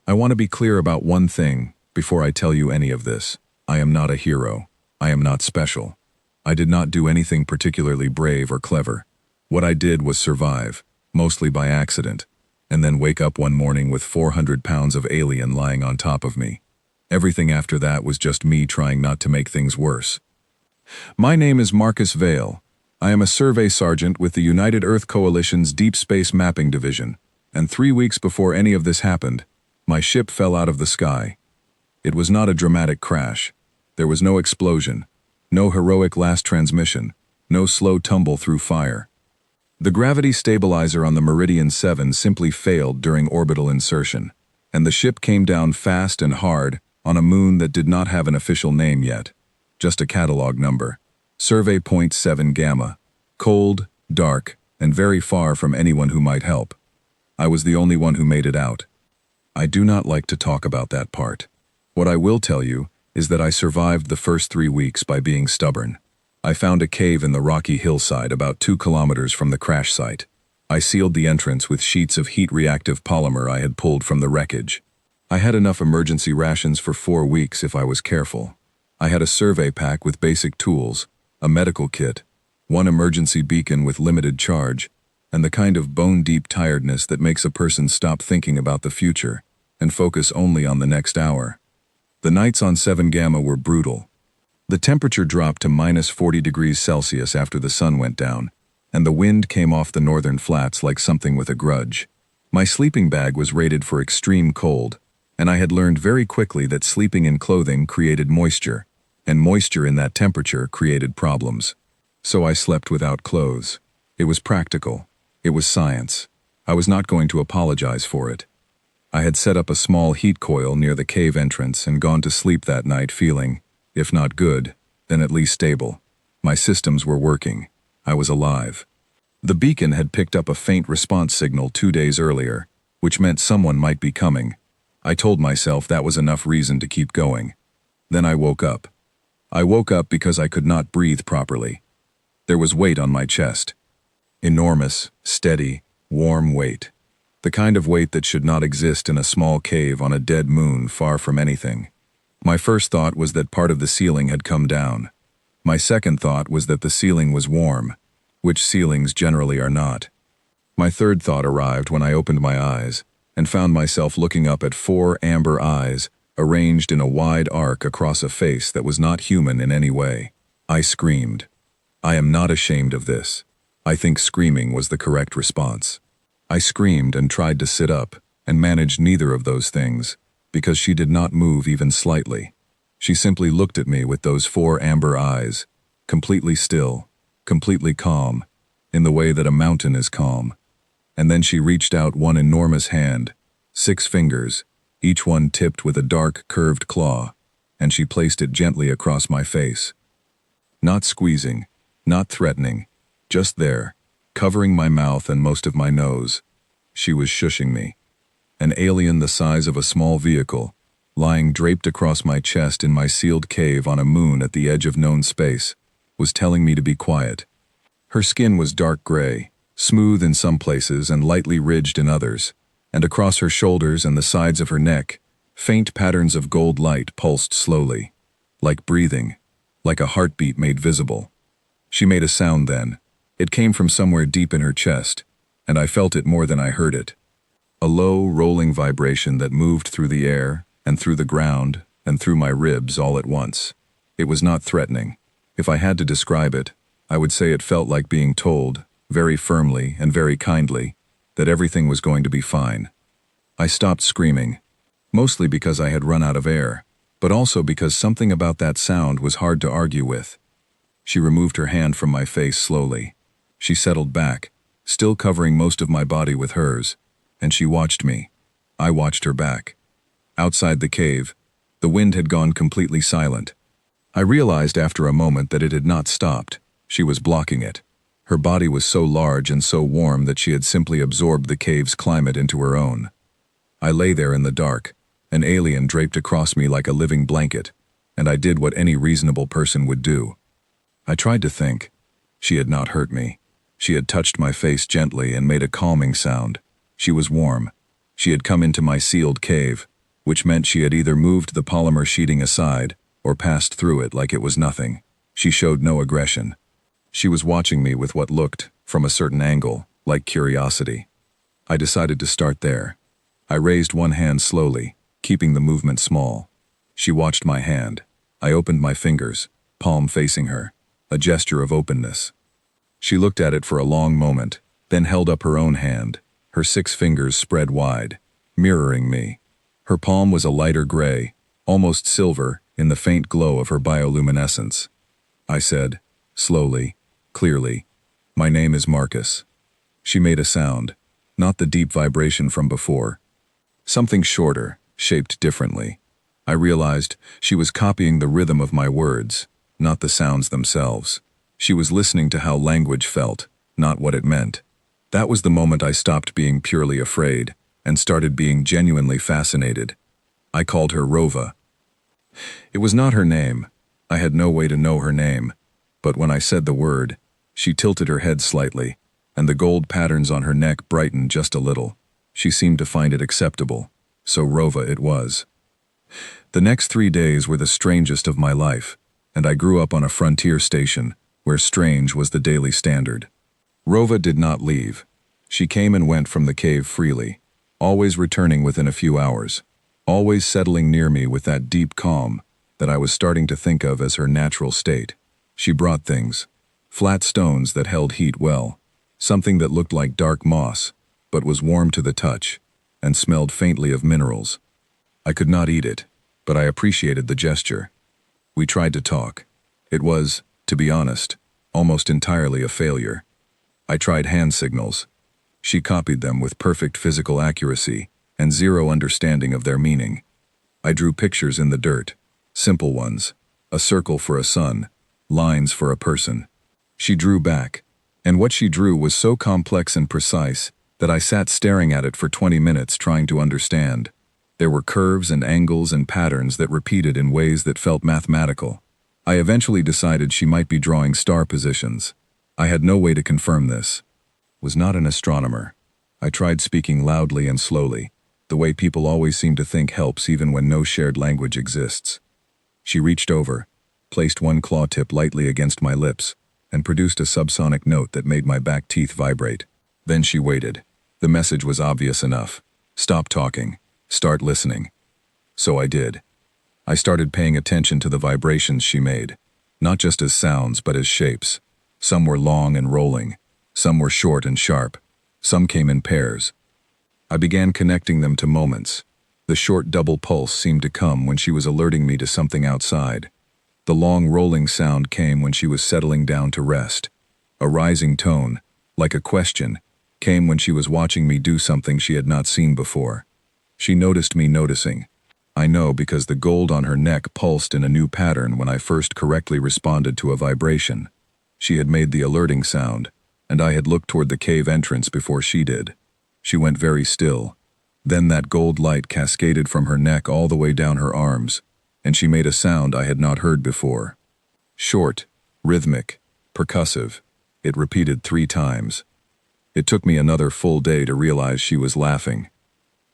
I want to be clear about one thing before I tell you any of this. I am not a hero. I am not special. I did not do anything particularly brave or clever. What I did was survive, mostly by accident, and then wake up one morning with 400 pounds of alien lying on top of me. Everything after that was just me trying not to make things worse. My name is Marcus Vale. I am a survey sergeant with the United Earth Coalition's Deep Space Mapping Division, and 3 weeks before any of this happened, my ship fell out of the sky. It was not a dramatic crash. There was no explosion, no heroic last transmission, no slow tumble through fire. The gravity stabilizer on the Meridian 7 simply failed during orbital insertion, and the ship came down fast and hard on a moon that did not have an official name yet, just a catalog number. Survey Point 7 Gamma. Cold, dark, and very far from anyone who might help. I was the only one who made it out. I do not like to talk about that part. What I will tell you is that I survived the first 3 weeks by being stubborn. I found a cave in the rocky hillside about 2 kilometers from the crash site. I sealed the entrance with sheets of heat-reactive polymer I had pulled from the wreckage. I had enough emergency rations for 4 weeks if I was careful. I had a survey pack with basic tools, a medical kit, 1 emergency beacon with limited charge, and the kind of bone-deep tiredness that makes a person stop thinking about the future and focus only on the next hour. The nights on 7 Gamma were brutal. The temperature dropped to minus 40 degrees Celsius after the sun went down, and the wind came off the northern flats like something with a grudge. My sleeping bag was rated for extreme cold, and I had learned very quickly that sleeping in clothing created moisture, and moisture in that temperature created problems. So I slept without clothes. It was practical. It was science. I was not going to apologize for it. I had set up a small heat coil near the cave entrance and gone to sleep that night feeling, if not good, then at least stable. My systems were working. I was alive. The beacon had picked up a faint response signal 2 days earlier, which meant someone might be coming. I told myself that was enough reason to keep going. Then I woke up. I woke up because I could not breathe properly. There was weight on my chest. Enormous, steady, warm weight. The kind of weight that should not exist in a small cave on a dead moon far from anything. My first thought was that part of the ceiling had come down. My second thought was that the ceiling was warm, which ceilings generally are not. My third thought arrived when I opened my eyes and found myself looking up at 4 amber eyes arranged in a wide arc across a face that was not human in any way. I screamed. I am not ashamed of this. I think screaming was the correct response. I screamed and tried to sit up, and managed neither of those things, because she did not move even slightly. She simply looked at me with those 4 amber eyes, completely still, completely calm, in the way that a mountain is calm. And then she reached out one enormous hand, 6 fingers, each one tipped with a dark, curved claw, and she placed it gently across my face. Not squeezing, not threatening, just there, covering my mouth and most of my nose. She was shushing me. An alien the size of a small vehicle, lying draped across my chest in my sealed cave on a moon at the edge of known space, was telling me to be quiet. Her skin was dark gray, smooth in some places and lightly ridged in others, and across her shoulders and the sides of her neck, faint patterns of gold light pulsed slowly, like breathing, like a heartbeat made visible. She made a sound then. It came from somewhere deep in her chest, and I felt it more than I heard it. A low, rolling vibration that moved through the air, and through the ground, and through my ribs all at once. It was not threatening. If I had to describe it, I would say it felt like being told, very firmly and very kindly, that everything was going to be fine. I stopped screaming, mostly because I had run out of air, but also because something about that sound was hard to argue with. She removed her hand from my face slowly. She settled back, still covering most of my body with hers, and she watched me. I watched her back. Outside the cave, the wind had gone completely silent. I realized after a moment that it had not stopped. She was blocking it. Her body was so large and so warm that she had simply absorbed the cave's climate into her own. I lay there in the dark, an alien draped across me like a living blanket, and I did what any reasonable person would do. I tried to think. She had not hurt me. She had touched my face gently and made a calming sound. She was warm. She had come into my sealed cave, which meant she had either moved the polymer sheeting aside or passed through it like it was nothing. She showed no aggression. She was watching me with what looked, from a certain angle, like curiosity. I decided to start there. I raised one hand slowly, keeping the movement small. She watched my hand. I opened my fingers, palm facing her, a gesture of openness. She looked at it for a long moment, then held up her own hand, her 6 fingers spread wide, mirroring me. Her palm was a lighter gray, almost silver, in the faint glow of her bioluminescence. I said, slowly, clearly, "My name is Marcus." She made a sound, not the deep vibration from before. Something shorter, shaped differently. I realized she was copying the rhythm of my words, not the sounds themselves. She was listening to how language felt, not what it meant. That was the moment I stopped being purely afraid and started being genuinely fascinated. I called her Rova. It was not her name. I had no way to know her name. But when I said the word, she tilted her head slightly, and the gold patterns on her neck brightened just a little. She seemed to find it acceptable. So Rova it was. The next 3 days were the strangest of my life, and I grew up on a frontier station where strange was the daily standard. Rova did not leave. She came and went from the cave freely, always returning within a few hours, always settling near me with that deep calm that I was starting to think of as her natural state. She brought things, flat stones that held heat well, something that looked like dark moss, but was warm to the touch, and smelled faintly of minerals. I could not eat it, but I appreciated the gesture. We tried to talk. It was, to be honest, almost entirely a failure. I tried hand signals. She copied them with perfect physical accuracy and zero understanding of their meaning. I drew pictures in the dirt, simple ones, a circle for a sun, lines for a person. She drew back, and what she drew was so complex and precise that I sat staring at it for 20 minutes trying to understand. There were curves and angles and patterns that repeated in ways that felt mathematical. I eventually decided she might be drawing star positions. I had no way to confirm this. Was not an astronomer. I tried speaking loudly and slowly, the way people always seem to think helps even when no shared language exists. She reached over, placed one claw tip lightly against my lips, and produced a subsonic note that made my back teeth vibrate. Then she waited. The message was obvious enough. Stop talking. Start listening. So I did. I started paying attention to the vibrations she made, not just as sounds but as shapes. Some were long and rolling, some were short and sharp, some came in pairs. I began connecting them to moments. The short double pulse seemed to come when she was alerting me to something outside. The long rolling sound came when she was settling down to rest. A rising tone, like a question, came when she was watching me do something she had not seen before. She noticed me noticing. I know because the gold on her neck pulsed in a new pattern when I first correctly responded to a vibration. She had made the alerting sound, and I had looked toward the cave entrance before she did. She went very still. Then that gold light cascaded from her neck all the way down her arms, and she made a sound I had not heard before. Short, rhythmic, percussive. It repeated 3 times. It took me another full day to realize she was laughing.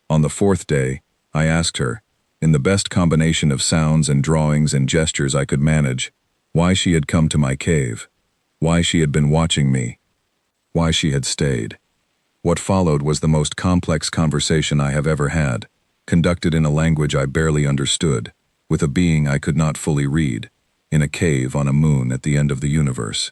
On the 4th day, I asked her, in the best combination of sounds and drawings and gestures I could manage, why she had come to my cave, why she had been watching me, why she had stayed. What followed was the most complex conversation I have ever had, conducted in a language I barely understood, with a being I could not fully read, in a cave on a moon at the end of the universe.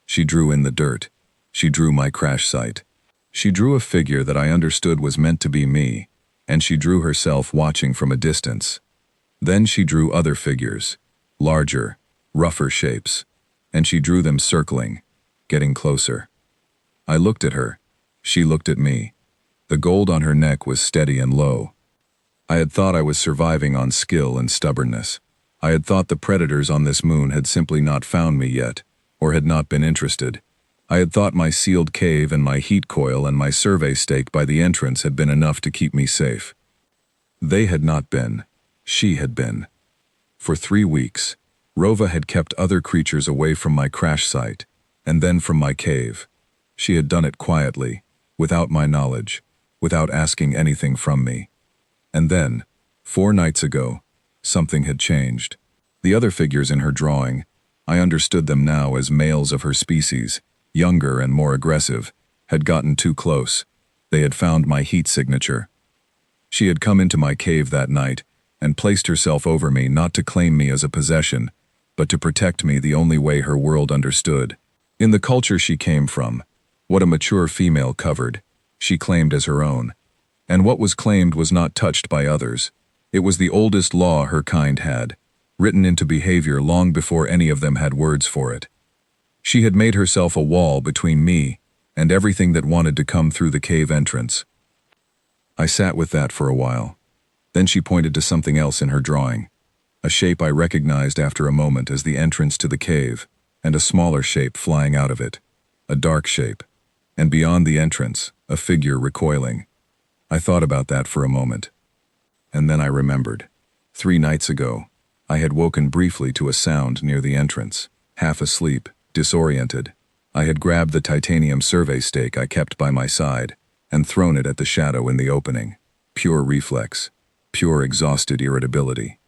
She drew in the dirt. She drew my crash site. She drew a figure that I understood was meant to be me, and she drew herself watching from a distance. Then she drew other figures, larger, rougher shapes, and she drew them circling, getting closer. I looked at her. She looked at me. The gold on her neck was steady and low. I had thought I was surviving on skill and stubbornness. I had thought the predators on this moon had simply not found me yet, or had not been interested. I had thought my sealed cave and my heat coil and my survey stake by the entrance had been enough to keep me safe. They had not been. She had been. For 3 weeks, Rova had kept other creatures away from my crash site, and then from my cave. She had done it quietly, without my knowledge, without asking anything from me. And then, 4 nights ago, something had changed. The other figures in her drawing, I understood them now as males of her species, younger and more aggressive, had gotten too close. They had found my heat signature. She had come into my cave that night and placed herself over me not to claim me as a possession, but to protect me the only way her world understood. In the culture she came from, what a mature female covered, she claimed as her own. And what was claimed was not touched by others. It was the oldest law her kind had, written into behavior long before any of them had words for it. She had made herself a wall between me and everything that wanted to come through the cave entrance. I sat with that for a while. Then she pointed to something else in her drawing, a shape I recognized after a moment as the entrance to the cave, and a smaller shape flying out of it, a dark shape, and beyond the entrance, a figure recoiling. I thought about that for a moment. And then I remembered. 3 nights ago, I had woken briefly to a sound near the entrance. Half asleep, disoriented, I had grabbed the titanium survey stake I kept by my side and thrown it at the shadow in the opening. Pure reflex, pure exhausted irritability.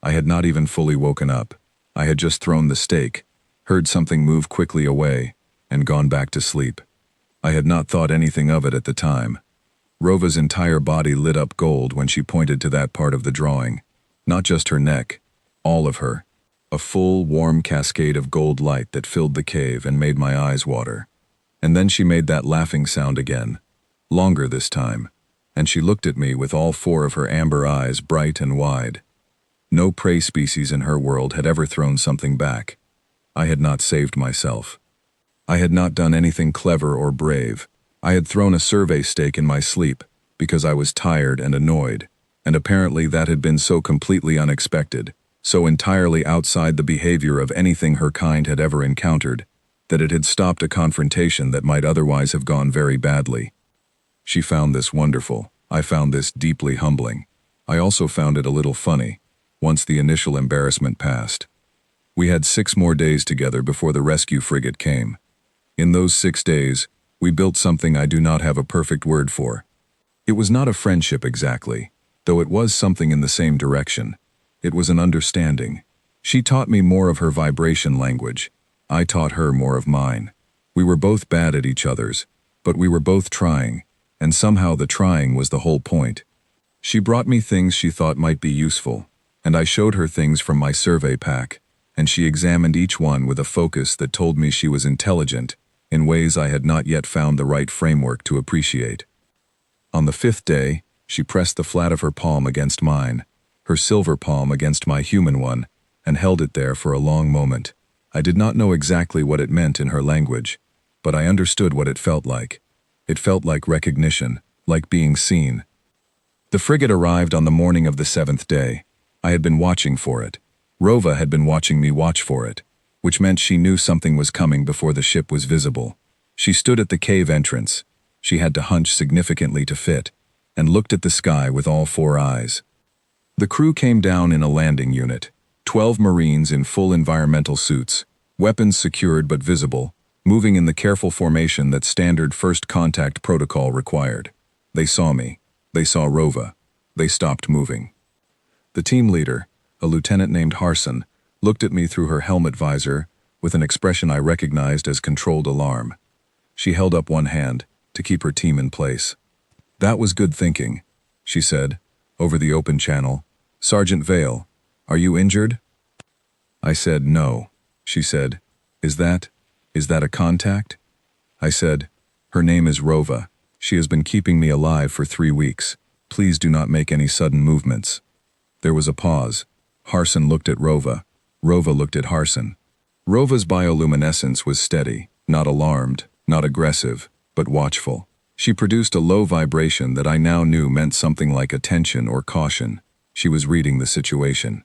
I had not even fully woken up. I had just thrown the stake, heard something move quickly away, and gone back to sleep. I had not thought anything of it at the time. Rova's entire body lit up gold when she pointed to that part of the drawing. Not just her neck, all of her. A full, warm cascade of gold light that filled the cave and made my eyes water. And then she made that laughing sound again, longer this time, and she looked at me with all 4 of her amber eyes bright and wide. No prey species in her world had ever thrown something back. I had not saved myself. I had not done anything clever or brave. I had thrown a survey stake in my sleep because I was tired and annoyed, and apparently that had been so completely unexpected, so entirely outside the behavior of anything her kind had ever encountered, that it had stopped a confrontation that might otherwise have gone very badly. She found this wonderful. I found this deeply humbling. I also found it a little funny, once the initial embarrassment passed. We had 6 more days together before the rescue frigate came. In those 6 days, we built something I do not have a perfect word for. It was not a friendship exactly, though it was something in the same direction. It was an understanding. She taught me more of her vibration language. I taught her more of mine. We were both bad at each other's, but we were both trying, and somehow the trying was the whole point. She brought me things she thought might be useful, and I showed her things from my survey pack, and she examined each one with a focus that told me she was intelligent in ways I had not yet found the right framework to appreciate. On the 5th day, she pressed the flat of her palm against mine, her silver palm against my human one, and held it there for a long moment. I did not know exactly what it meant in her language, but I understood what it felt like. It felt like recognition, like being seen. The frigate arrived on the morning of the 7th day. I had been watching for it. Rova had been watching me watch for it, which meant she knew something was coming before the ship was visible. She stood at the cave entrance. She had to hunch significantly to fit, and looked at the sky with all 4 eyes. The crew came down in a landing unit, 12 Marines in full environmental suits, weapons secured but visible, moving in the careful formation that standard first contact protocol required. They saw me. They saw Rova. They stopped moving. The team leader, a lieutenant named Harson, looked at me through her helmet visor with an expression I recognized as controlled alarm. She held up one hand to keep her team in place. "That was good thinking," she said, over the open channel. "Sergeant Vale, are you injured?" I said, "No." She said, Is that a contact?" I said, "Her name is Rova. She has been keeping me alive for 3 weeks. Please do not make any sudden movements." There was a pause. Harson looked at Rova. Rova looked at Harson. Rova's bioluminescence was steady, not alarmed, not aggressive, but watchful. She produced a low vibration that I now knew meant something like attention or caution. She was reading the situation.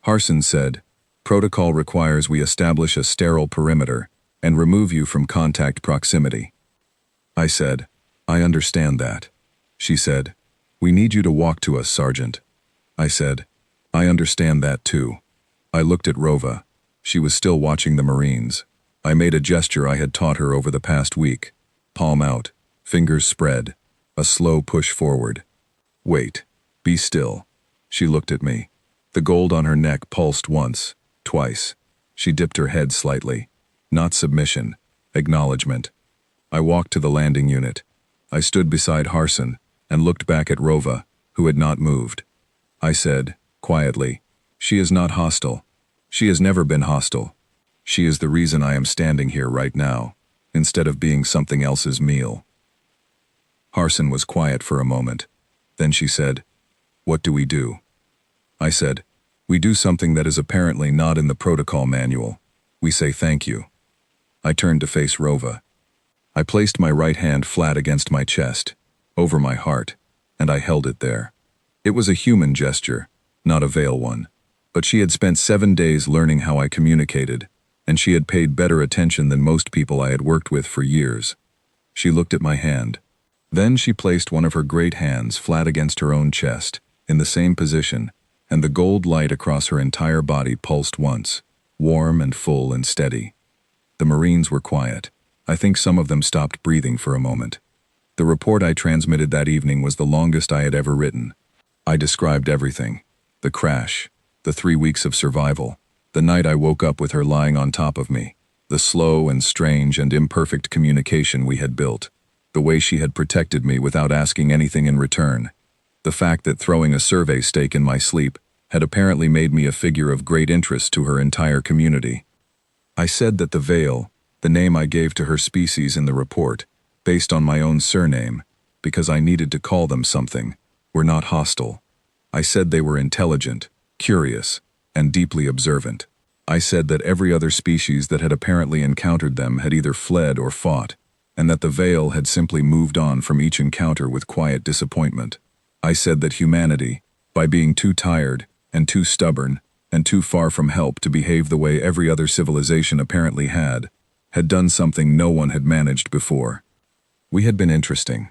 Harson said, "Protocol requires we establish a sterile perimeter and remove you from contact proximity." I said, "I understand that." She said, "We need you to walk to us, Sergeant." I said, "I understand that too." I looked at Rova. She was still watching the Marines. I made a gesture I had taught her over the past week. Palm out, fingers spread, a slow push forward. "Wait. Be still." She looked at me. The gold on her neck pulsed once, twice. She dipped her head slightly. Not submission, acknowledgement. I walked to the landing unit. I stood beside Harson and looked back at Rova, who had not moved. I said, quietly, "She is not hostile. She has never been hostile. She is the reason I am standing here right now, instead of being something else's meal." Harson was quiet for a moment. Then she said, "What do we do?" I said, "We do something that is apparently not in the protocol manual. We say thank you." I turned to face Rova. I placed my right hand flat against my chest, over my heart, and I held it there. It was a human gesture, not a veil one. But she had spent 7 days learning how I communicated, and she had paid better attention than most people I had worked with for years. She looked at my hand. Then she placed one of her great hands flat against her own chest, in the same position, and the gold light across her entire body pulsed once, warm and full and steady. The Marines were quiet. I think some of them stopped breathing for a moment. The report I transmitted that evening was the longest I had ever written. I described everything. The crash, the 3 weeks of survival, the night I woke up with her lying on top of me, the slow and strange and imperfect communication we had built, the way she had protected me without asking anything in return, the fact that throwing a survey stake in my sleep had apparently made me a figure of great interest to her entire community. I said that the Veil, the name I gave to her species in the report, based on my own surname, because I needed to call them something, were not hostile. I said they were intelligent, curious, and deeply observant. I said that every other species that had apparently encountered them had either fled or fought, and that the Veil had simply moved on from each encounter with quiet disappointment. I said that humanity, by being too tired, and too stubborn, and too far from help to behave the way every other civilization apparently had done something no one had managed before. We had been interesting.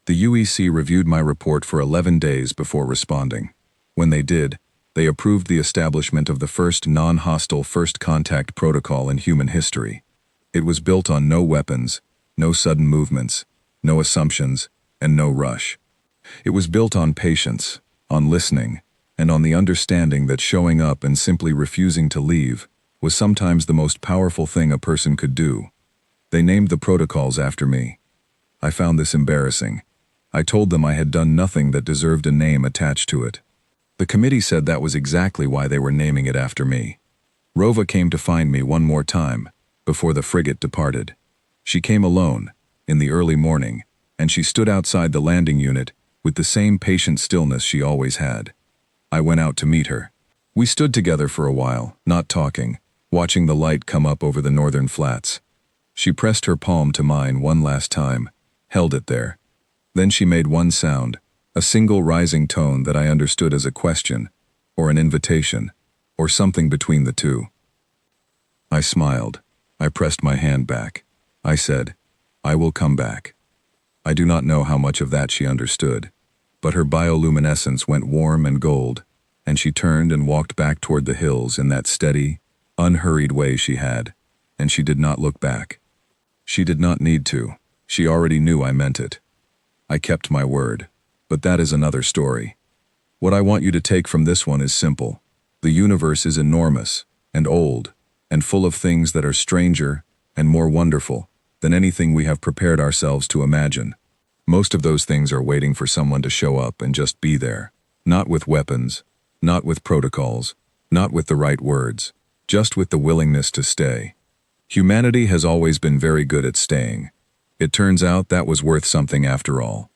The UEC reviewed my report for 11 days before responding. When they did, they approved the establishment of the first non-hostile first contact protocol in human history. It was built on no weapons, no sudden movements, no assumptions, and no rush. It was built on patience, on listening, and on the understanding that showing up and simply refusing to leave was sometimes the most powerful thing a person could do. They named the protocols after me. I found this embarrassing. I told them I had done nothing that deserved a name attached to it. The committee said that was exactly why they were naming it after me. Rova came to find me one more time, before the frigate departed. She came alone, in the early morning, and she stood outside the landing unit with the same patient stillness she always had. I went out to meet her. We stood together for a while, not talking, watching the light come up over the northern flats. She pressed her palm to mine one last time, held it there. Then she made one sound, a single rising tone that I understood as a question, or an invitation, or something between the two. I smiled. I pressed my hand back. I said, "I will come back." I do not know how much of that she understood, but her bioluminescence went warm and gold, and she turned and walked back toward the hills in that steady, unhurried way she had, and she did not look back. She did not need to. She already knew I meant it. I kept my word, but that is another story. What I want you to take from this one is simple. The universe is enormous, and old, and full of things that are stranger and more wonderful than anything we have prepared ourselves to imagine. Most of those things are waiting for someone to show up and just be there. Not with weapons, not with protocols, not with the right words, just with the willingness to stay. Humanity has always been very good at staying. It turns out that was worth something after all.